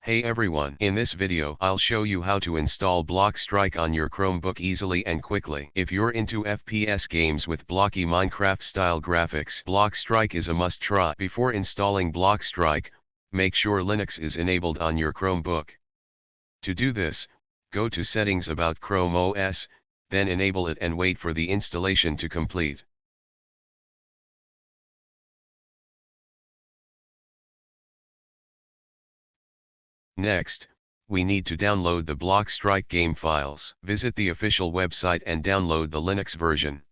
Hey everyone, in this video I'll show you how to install Blockstrike on your Chromebook easily and quickly. If you're into FPS games with blocky Minecraft style graphics, Blockstrike is a must try. Before installing Blockstrike, make sure Linux is enabled on your Chromebook. To do this, go to Settings about Chrome OS, then enable it and wait for the installation to complete. Next, we need to download the Blockstrike game files. Visit the official website and download the Linux version.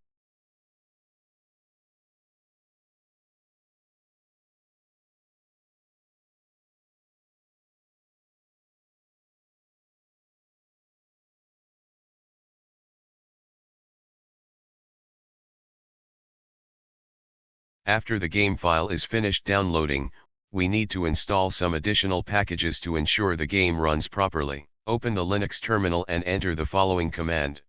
After the game file is finished downloading, we need to install some additional packages to ensure the game runs properly. Open the Linux terminal and enter the following command.